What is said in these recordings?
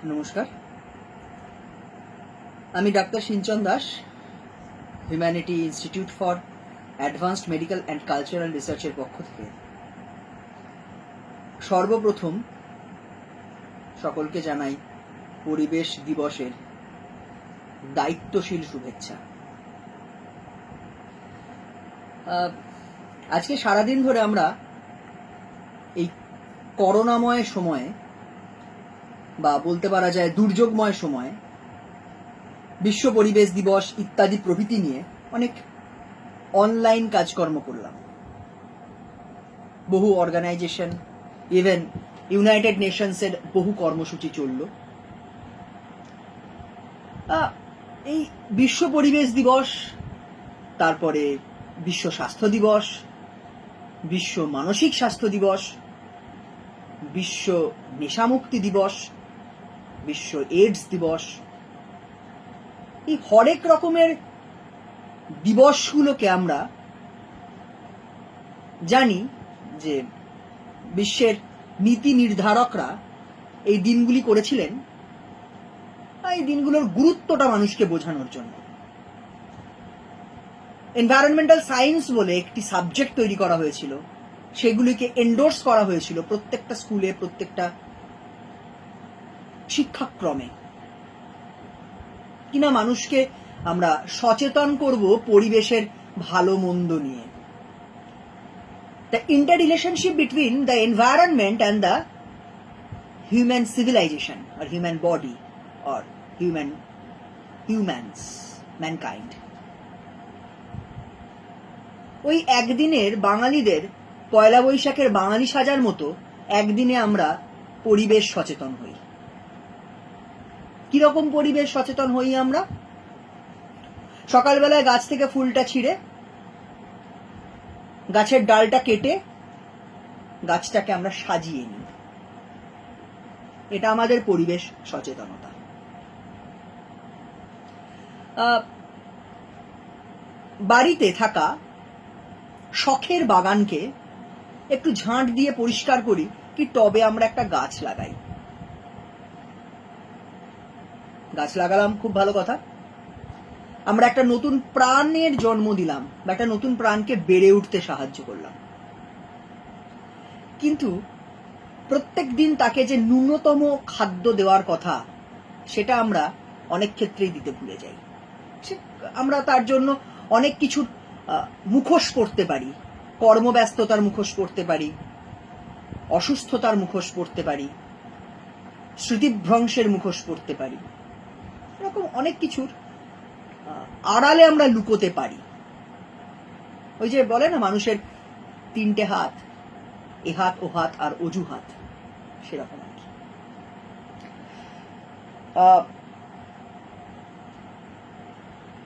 নমস্কার, আমি doctor Sinchan Das, humanity institute for advanced medical and cultural রিসার্চের পক্ষ থেকে সর্বপ্রথম সকলকে জানাই পরিবেশ দিবসের দায়িত্বশীল শুভেচ্ছা। আজকে সারাদিন ধরে আমরা এই করোনাময় সময়ে বা বলতে পারা যায় দুর্যোগময় সময়ে বিশ্ব পরিবেশ দিবস ইত্যাদি প্রভৃতি নিয়ে অনেক অনলাইন কাজকর্ম করলাম। বহু অর্গানাইজেশন, ইভেন ইউনাইটেড নেশনসের বহু কর্মসূচি চলল। এই বিশ্ব পরিবেশ দিবস, তারপরে বিশ্ব স্বাস্থ্য দিবস, বিশ্ব মানসিক স্বাস্থ্য দিবস, বিশ্ব নেশামুক্তি দিবস, বিশ্ব এইডস দিবস, এই হরেক রকমের দিবসগুলোকে আমরা জানি যে বিশ্বের নীতি নির্ধারকরা এই দিনগুলি করেছিলেন এই দিনগুলোর গুরুত্বটা মানুষকে বোঝানোর জন্য। এনভায়রনমেন্টাল সায়েন্স বলে একটি সাবজেক্ট তৈরি করা হয়েছিল, সেগুলিকে এন্ডোর্স করা হয়েছিল প্রত্যেকটা স্কুলে, প্রত্যেকটা শিক্ষাক্রমে, কিনা মানুষকে আমরা সচেতন করব পরিবেশের ভালো মন্দ নিয়ে। The interrelationship between the environment and the human civilization or human body or humans, mankind. ওই একদিনের বাঙালিদের পয়লা বৈশাখের বাঙালি সাজার মতো একদিনে আমরা পরিবেশ সচেতন হই। কিরকম পরিবেশ সচেতন হই আমরা? সকালবেলায় গাছ থেকে ফুলটা ছিঁড়ে গাছের ডালটা কেটে গাছটাকে আমরা সাজিয়ে নিই। এটা আমাদের পরিবেশ সচেতনতা। বাড়িতে থাকা শখের বাগানকে একটু ঝাঁট দিয়ে পরিষ্কার করি, কি টবে আমরা একটা গাছ লাগাই। গাছ লাগালাম, খুব ভালো কথা। আমরা একটা নতুন প্রাণের জন্ম দিলাম বা একটা নতুন প্রাণকে বেড়ে উঠতে সাহায্য করলাম। কিন্তু প্রত্যেক দিন তাকে যে ন্যূনতম খাদ্য দেওয়ার কথা, সেটা আমরা অনেক ক্ষেত্রেই দিতে ভুলে যাই। আমরা তার জন্য অনেক কিছুর মুখোশ পড়তে পারি, কর্মব্যস্ততার মুখোশ পড়তে পারি, অসুস্থতার মুখোশ পড়তে পারি, স্মৃতিভ্রংশের মুখোশ পড়তে পারি। এরকম অনেক কিছুর আড়ালে আমরা লুকোতে পারি। ওই যে বলে না, মানুষের তিনটে হাত, এ হাত, ও হাত আর অজুহাত, সেরকম আর কি।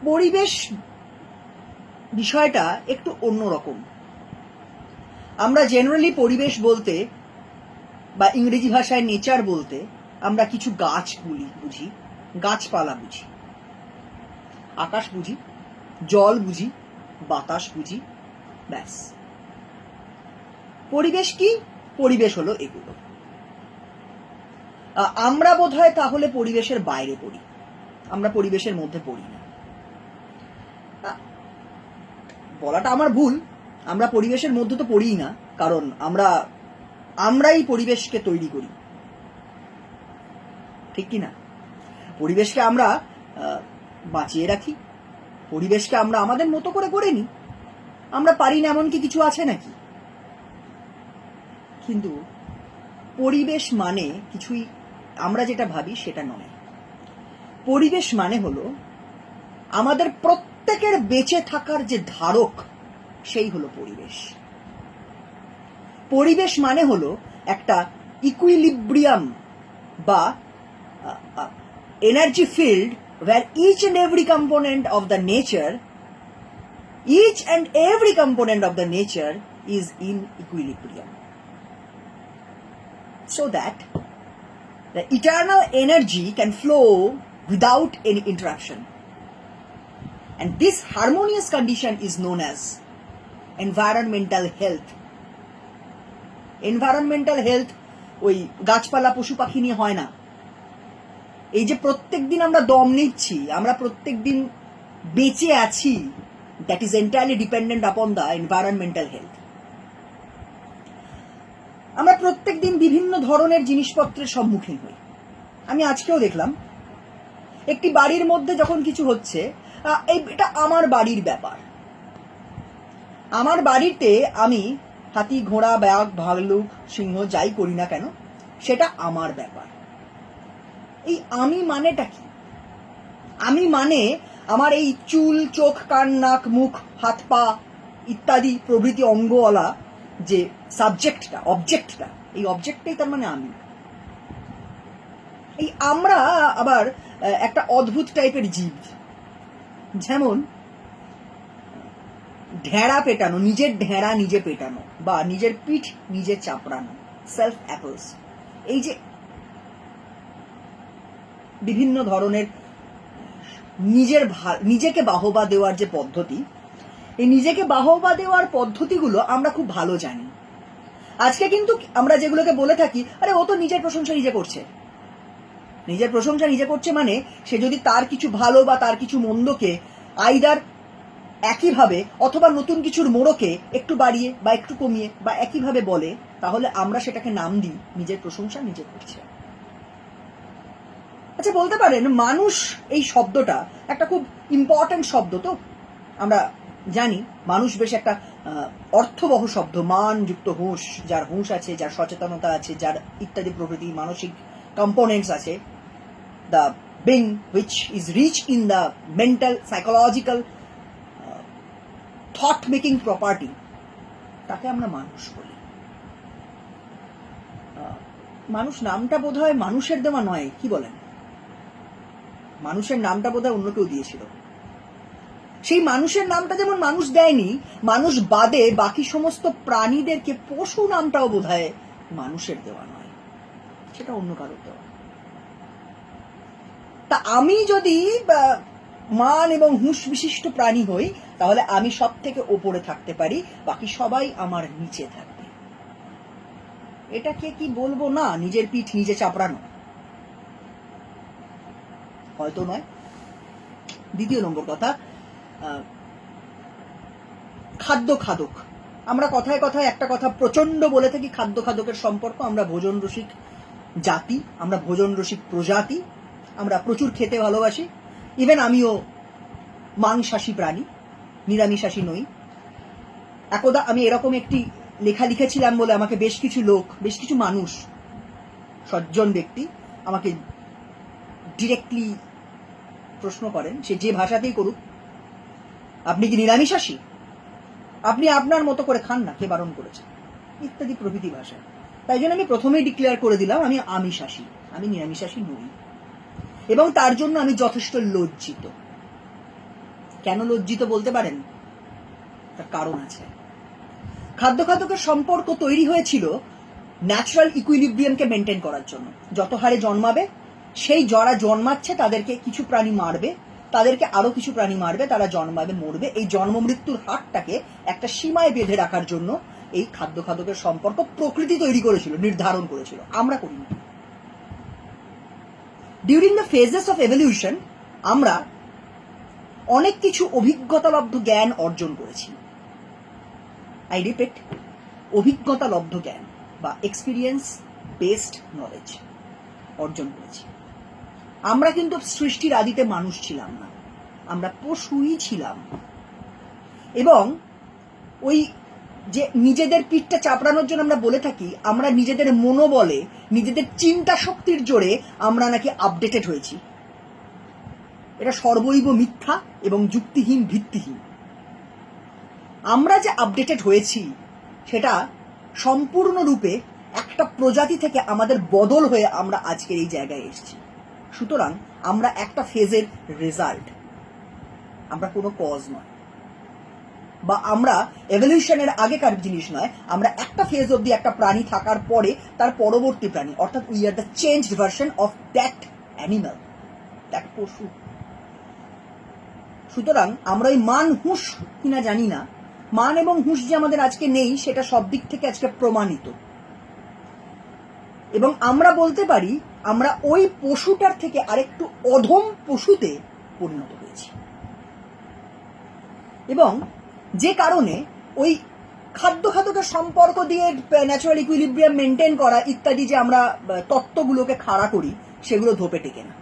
পরিবেশ বিষয়টা একটু অন্যরকম। আমরা জেনারেলি পরিবেশ বলতে বা ইংরেজি ভাষায় নেচার বলতে আমরা কিছু গাছগুলি বুঝি, গাছপালা বুঝি, আকাশ বুঝি, জল বুঝি, বাতাস বুঝি, ব্যাস। পরিবেশ কি? পরিবেশ হলো এগুলো। আমরা বোধহয় তাহলে পরিবেশের বাইরে পড়ি, আমরা পরিবেশের মধ্যে পড়ি না। বলাটা আমার ভুল, আমরা পরিবেশের মধ্যে তো পড়িই না, কারণ আমরাই পরিবেশকে তৈরি করি, ঠিক কি না? পরিবেশকে আমরা বাঁচিয়ে রাখি, পরিবেশকে আমরা আমাদের মতো করে গড়ে নিই। আমরা পারি না এমন কি কিছু আছে নাকি? কিন্তু পরিবেশ মানে কিছুই আমরা যেটা ভাবি সেটা নয়। পরিবেশ মানে হলো আমাদের প্রত্যেকের বেঁচে থাকার যে ধারক, সেই হলো পরিবেশ। পরিবেশ মানে হলো একটা ইকুইলিব্রিয়াম বা energy field where each and every component of the nature is in equilibrium, so that the eternal energy can flow without any interruption, and this harmonious condition is known as environmental health. Environmental health ওই গাছপালা পশু পাখি নিয়ে হয় না, এই যে প্রত্যেক দিন আমরা দম নিচ্ছি, আমরা প্রত্যেক দিন বেঁচে আছি, that is entirely dependent upon the environmental health. আমরা প্রত্যেক দিন বিভিন্ন ধরনের জিনিসপত্রের সম্মুখীন হই। আমি আজকেও দেখলাম একটি বাড়ির মধ্যে যখন কিছু হচ্ছে, এটা আমার বাড়ির ব্যাপার, আমার বাড়িতে আমি হাতি, ঘোড়া, বাঘ, ভাল্লুক, সিংহ যাই করি না কেন, সেটা আমার ব্যাপার। এই আমি মানেটা কি? আমি মানে আমার এই চুল, চোখ, কান, নাক, মুখ, হাত, পা ইত্যাদি প্রভৃতি অঙ্গওয়ালা যে সাবজেক্টটা, অবজেক্টটা, এই অবজেক্টটাই তার মানে আমি। এই আমরা আবার একটা অদ্ভুত টাইপের জীব। যেমন ঢেঁড়া পেটানো, নিজের ঢেঁড়া নিজে পেটানো, বা নিজের পিঠ নিজে চাপড়ানো, সেলফ অ্যাপলস। এই যে বিভিন্ন ধরনের নিজেকে বাহবা দেওয়ার যে পদ্ধতি, এই নিজেকে বাহবা দেওয়ার পদ্ধতিগুলো আমরা খুব ভালো জানি। আজকে কিন্তু আমরা যেগুলোকে বলে থাকি, আরে ও তো নিজের প্রশংসা নিজে করছে, নিজের প্রশংসা নিজে করছে মানে সে যদি তার কিছু ভালো বা তার কিছু মন্দকে আইদার একইভাবে অথবা নতুন কিছুর মোড়কে একটু বাড়িয়ে বা একটু কমিয়ে বা একইভাবে বলে, তাহলে আমরা সেটাকে নাম দিই নিজের প্রশংসা নিজে করছে। আচ্ছা, বলতে পারেন মানুষ এই শব্দটা একটা খুব ইম্পর্টেন্ট শব্দ। তো আমরা জানি মানুষ বেশ একটা অর্থবহ শব্দ, মান যুক্ত হুঁশ, যার হুঁশ আছে, যার সচেতনতা আছে, যার ইত্যাদি প্রভৃতি মানসিক কম্পোনেন্টস আছে, the being which is rich in the mental, psychological, thought making property, তাকে আমরা মানুষ বলি। মানুষ নামটা বোধহয় মানুষের দেওয়া নয়, কি বলেন? মানুষের নামটা বোধহয় অন্য কেউ দিয়েছিল। সেই মানুষের নামটা যেমন মানুষ দেয়নি, মানুষ বাদে বাকি সমস্ত প্রাণীদেরকে পশু নামটাও বোধহয় মানুষের দেওয়া নয়, সেটা অন্য কারোর দেওয়া। তা আমি যদি মান এবং হুঁশ বিশিষ্ট প্রাণী হই, তাহলে আমি সব থেকে ওপরে থাকতে পারি, বাকি সবাই আমার নিচে থাকবে। এটাকে কি বলবো না নিজের পিঠ নিজে চাপড়ানো? হয়তো নয়। দ্বিতীয় নম্বর কথা, খাদ্য খাদক। আমরা কথায় কথায় একটা কথা প্রচন্ড বলে থাকি, খাদ্য খাদকের সম্পর্ক। আমরা ভোজন রসিক জাতি, আমরা ভোজন রসিক প্রজাতি, আমরা প্রচুর খেতে ভালোবাসি। ইভেন আমিও মাংসাশী প্রাণী, নিরামিষাশী নই। একদা আমি এরকম একটি লেখা লিখেছিলাম বলে আমাকে বেশ কিছু মানুষ, সজ্জন ব্যক্তি আমাকে ডিরেক্টলি প্রশ্ন করেন, সে যে ভাষাতেই করুক, আপনি কি নিরামিষাশী? আপনি আপনার মতো করে খান না, কে বারণ করেছে? ইত্যাদি প্রভৃতি ভাষা। তাই জন্য আমি প্রথমেই ডিক্লেয়ার করে দিলাম আমি আমিষাশী, আমি নিরামিষাশী নই। এবং তার জন্য আমি যথেষ্ট লজ্জিত। কেন লজ্জিত বলতে পারেন? তার কারণ আছে। খাদ্য খাদকের সম্পর্ক তৈরি হয়েছিল ন্যাচারাল ইকুইলিব্রিয়ামকে মেনটেন করার জন্য। যত হারে জন্মাবে, সেই যারা জন্মাচ্ছে তাদেরকে কিছু প্রাণী মারবে, তাদেরকে আরো কিছু প্রাণী মারবে, তারা জন্মাবে, মরবে। এই জন্ম মৃত্যুর হারটাকে একটা সীমায় বেঁধে রাখার জন্য এই খাদ্য খাদকের সম্পর্ক প্রকৃতি তৈরি করেছিল, নির্ধারণ করেছিল, আমরা করিনি। During the phases of evolution আমরা অনেক কিছু অভিজ্ঞতালব্ধ জ্ঞান অর্জন করেছি। আই রিপিট, অভিজ্ঞতালব্ধ জ্ঞান বা এক্সপিরিয়েন্স বেসড নলেজ অর্জন করেছি। আমরা কিন্তু সৃষ্টির আদিতে মানুষ ছিলাম না, আমরা পশুই ছিলাম। এবং ওই যে নিজেদের পিঠটা চাপড়ানোর জন্য আমরা বলে থাকি, আমরা নিজেদের মনোবলে, নিজেদের চিন্তা শক্তির জোরে আমরা নাকি আপডেটেড হয়েছি। এটা সর্বৈব মিথ্যা এবং যুক্তিহীন, ভিত্তিহীন। আমরা যে আপডেটেড হয়েছি সেটা সম্পূর্ণরূপে একটা প্রজাতি থেকে আমাদের বদল হয়ে আমরা আজকের এই জায়গায় এসেছি। সুতরাং আমরা একটা ফেজের রেজাল্ট, আমরা কোনো কজ নয়, বা আমরা এভলিউশনের আগেকার জিনিস নয়। আমরা একটা ফেজ অব্দি একটা প্রাণী থাকার পরে তার পরবর্তী প্রাণী, অর্থাৎ we are the changed version of that animal, that পশু। সুতরাং আমরা ওই মান হুঁশ কিনা জানি না, মান এবং হুঁশ যে আমাদের আজকে নেই সেটা সব দিক থেকে আজকে প্রমাণিত। এবং আমরা বলতে পারি আমরা ওই পশুটার থেকে আরেকটু অধম পশুতে পরিণত হয়েছি, এবং যে কারণে ওই খাদ্য খাদ্যকে সম্পর্ক দিয়ে ন্যাচারাল ইকুইলিব্রিয়াম মেনটেন করা ইত্যাদি যে আমরা তত্ত্বগুলোকে খাড়া করি, সেগুলো ধোপে টেকে না।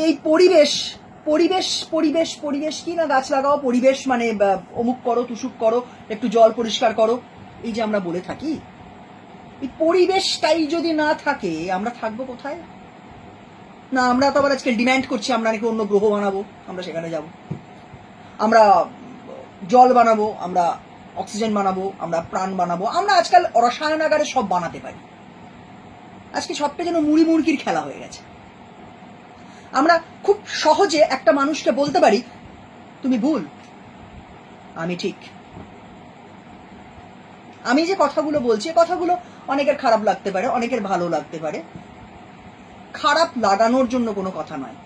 এই পরিবেশ পরিবেশ পরিবেশ পরিবেশ কি না, গাছ লাগাও, পরিবেশ মানে অমুক করো, তুসুক করো, একটু জল পরিষ্কার করো, এই যে আমরা বলে থাকি, এই পরিবেশটাই যদি না থাকে আমরা থাকবো কোথায়? না, আমরা তো আবার আজকে ডিম্যান্ড করছি আমরা নাকি অন্য গ্রহ বানাবো, আমরা সেখানে যাব, আমরা জল বানাবো, আমরা অক্সিজেন বানাবো, আমরা প্রাণ বানাবো, আমরা আজকাল রসায়নাগারে সব বানাতে পারি। আজকে সবটা যেন মুড়ি মুড়কির খেলা হয়ে গেছে। আমরা খুব সহজে একটা মানুষকে বলতে পারি তুমি ভুল, আমি ঠিক। আমি যে কথাগুলো বলছি, কথাগুলো অনেকের খারাপ লাগতে পারে, অনেকের ভালো লাগতে পারে। খারাপ লাগানোর জন্য কোনো কথা নয়।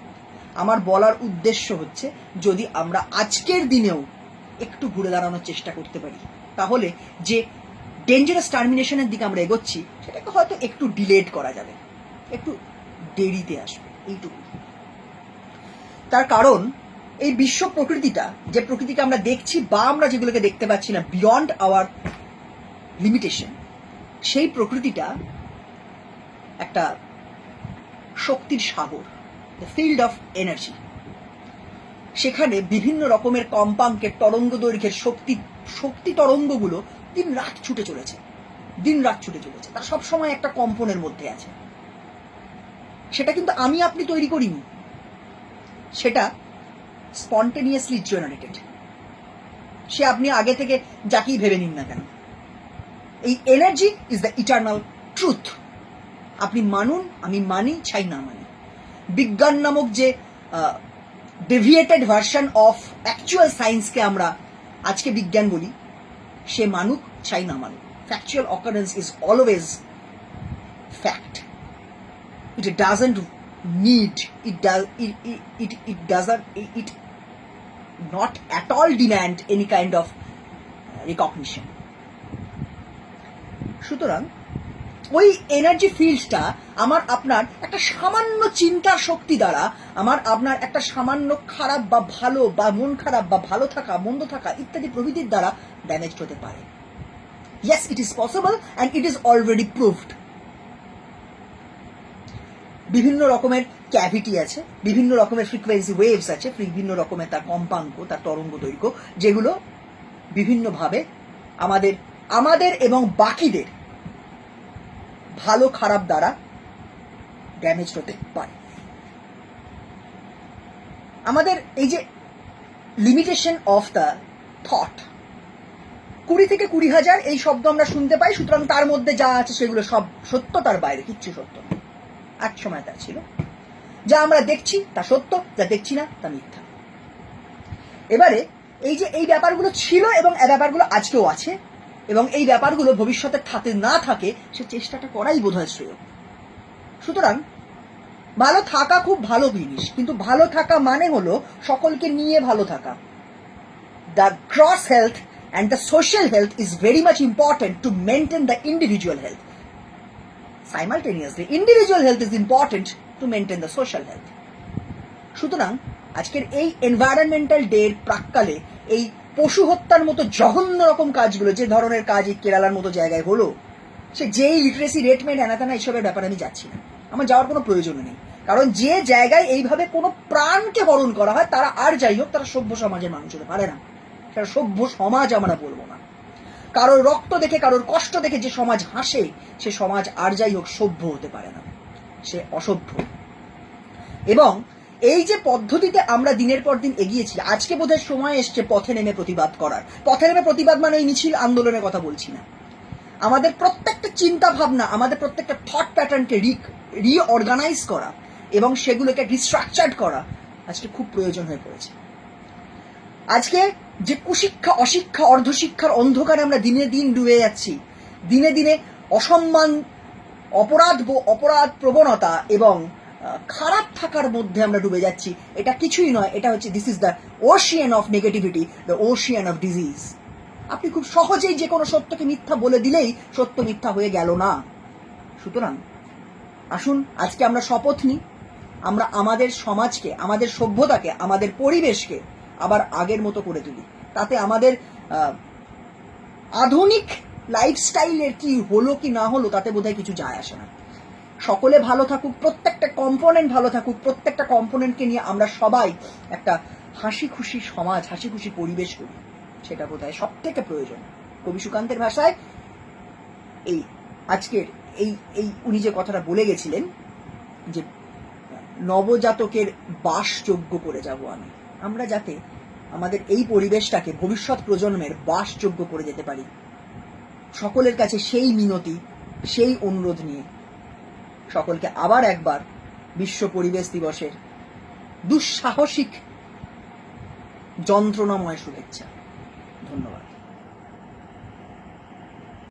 আমার বলার উদ্দেশ্য হচ্ছে, যদি আমরা আজকের দিনেও একটু ঘুরে দাঁড়ানোর চেষ্টা করতে পারি, তাহলে যে ডেঞ্জারাস টার্মিনেশনের দিকে আমরা এগোচ্ছি সেটাকে হয়তো একটু ডিলেট করা যাবে, একটু দেরিতে আসবে, এইটুকু। তার কারণ এই বিশ্ব প্রকৃতিটা, যে প্রকৃতিকে আমরা দেখছি বা আমরা যেগুলোকে দেখতে পাচ্ছি না, বিয়ন্ড আওয়ার লিমিটেশন, সেই প্রকৃতিটা একটা শক্তির সাগর, দ্য ফিল্ড অফ এনার্জি। সেখানে বিভিন্ন রকমের কম্পাঙ্কের তরঙ্গ দৈর্ঘ্যের শক্তি তরঙ্গগুলো দিন রাত ছুটে চলেছে, দিন রাত ছুটে চলেছে। তার সবসময় একটা কম্পনের মধ্যে আছে। সেটা কিন্তু আমি আপনি তৈরি করিনি, সেটা স্পন্টেনিয়াসলি জেনারেটেড। সে আপনি আগে থেকে যাকেই ভেবে নিন না কেন, এই energy is the eternal truth. আপনি মানুন, আমি মানি, চাই না মানি। বিজ্ঞান নামক যে ডেভিয়েটেড ভার্সন অফ অ্যাকচুয়াল সায়েন্সকে আমরা আজকে বিজ্ঞান বলি, সে মানুক, চাই না মানুক, factual occurrence is always fact. It doesn't need, it doesn't, it not at all demand any kind of recognition. সুতরাং ওই এনার্জি ফিল্ডটা আমার আপনার একটা সামান্য চিন্তার শক্তি দ্বারা, আমার আপনার একটা সামান্য খারাপ বা ভালো, বা মন খারাপ বা ভালো থাকা, মন্দ থাকা ইত্যাদি প্রভৃতির দ্বারা ড্যামেজ হতে পারে। Yes, it is possible and it is already proved. বিভিন্ন রকমের ক্যাভিটি আছে, বিভিন্ন রকমের ফ্রিকোয়েন্সি ওয়েভস আছে, বিভিন্ন রকমের তার কম্পাঙ্ক, তার তরঙ্গ দৈর্ঘ্য, যেগুলো বিভিন্নভাবে আমাদের এবং বাকিদের ভালো খারাপ দ্বারা ড্যামেজ হতে পারে। আমাদের এই যে লিমিটেশন অফ দ্য থট, 20 থেকে 20,000 এই শব্দ আমরা শুনতে পাই, সুতরাং তার মধ্যে যা আছে সেগুলো সব সত্য, তার বাইরে কিচ্ছু সত্য না। এক সময় তা ছিল, যা আমরা দেখছি তা সত্য, যা দেখছি না তা মিথ্যা। এবারে এই যে এই ব্যাপারগুলো ছিল এবং এই ব্যাপারগুলো আজকেও আছে, এবং এই ব্যাপারগুলো ভবিষ্যতে থাকে না থাকে, সে চেষ্টাটা করাই বোধহয় শ্রেয়। সুতরাং ভালো থাকা খুব ভালো জিনিস, কিন্তু ভালো থাকা মানে হলো সকলকে নিয়ে ভালো থাকা। The cross health and the social health is very much important to maintain the individual health. Simultaneously, individual health is important to maintain the social health. সুতরাং আজকের এই এনভায়রনমেন্টাল ডে এর প্রাক্কালে এই পশু হত্যার মতো জঘন্য রকম কাজগুলো, যে ধরনের কাজ এই কেরালার মতো জায়গায় হলো, সে যেই লিটারেসি রেট মেট এনাতানা এইসবের ব্যাপারে আমি যাচ্ছি না, আমার যাওয়ার কোনো প্রয়োজন নেই। কারণ যে জায়গায় এইভাবে কোনো প্রাণকে হরণ করা হয়, তারা আর যাই হোক, তারা সভ্য সমাজের মানুষ হতে পারে না। সেটা সভ্য সমাজ আমরা বলবো না। কারোর রক্ত দেখে, কারোর কষ্ট দেখে যে সমাজ হাসে, সে সমাজ আর যাই হোক সভ্য হতে পারে না, সে অসভ্য। এবং এই যে পদ্ধতিতে আমরা দিনের পর দিন এগিয়েছি, আজকে বোধহয় সময় এসছে পথে নেমে প্রতিবাদ করার। পথে নেমে প্রতিবাদ মানে এই মিছিল আন্দোলনের কথা বলছি না। আমাদের প্রত্যেকটা চিন্তা ভাবনা, আমাদের প্রত্যেকটা থট প্যাটার্নকে রিঅর্গানাইজ করা এবং সেগুলোকে রিস্ট্রাকচার্ড করা আজকে খুব প্রয়োজন হয়ে পড়েছে। আজকে যে কুশিক্ষা, অশিক্ষা, অর্ধশিক্ষার অন্ধকারে আমরা দিনে দিন ডুবে যাচ্ছি, দিনে দিনে অসম্মান, অপরাধ প্রবণতা এবং খারাপ থাকার মধ্যে আমরা ডুবে যাচ্ছি, এটা কিছুই নয়, এটা হচ্ছে this is the Ocean of negativity, the Ocean of disease. আপনি খুব সহজেই যে কোনো সত্যকে মিথ্যা বলে দিলেই সত্য মিথ্যা হয়ে গেল না। সুতরাং আসুন আজকে আমরা শপথ নিই, আমরা আমাদের সমাজকে, আমাদের সভ্যতাকে, আমাদের পরিবেশকে আবার আগের মতো করে তুলি। তাতে আমাদের আধুনিক লাইফস্টাইলের কি হলো কি না হলো তাতে বোধহয় কিছু যায় আসে না। সকলে ভালো থাকুক, প্রত্যেকটা কম্পোনেন্ট ভালো থাকুক, প্রত্যেকটা কম্পোনেন্টকে নিয়ে আমরা সবাই একটা হাসি খুশি সমাজ, হাসি খুশি পরিবেশ করি, সেটা বোধহয় সব থেকে প্রয়োজন। কবি সুকান্তের ভাষায় এই আজকের এই উনি যে কথাটা বলে গেছিলেন যে নবজাতকের বাসযোগ্য করে যাব আমরা যাতে আমাদের এই পরিবেশটাকে ভবিষ্যৎ প্রজন্মের বাসযোগ্য করে যেতে পারি, সকলের কাছে সেই মিনতি, সেই অনুরোধ নিয়ে সকলকে আবার একবার বিশ্ব পরিবেশ দিবসের দুঃসাহসিক যন্ত্রণাময় শুভেচ্ছা। ধন্যবাদ।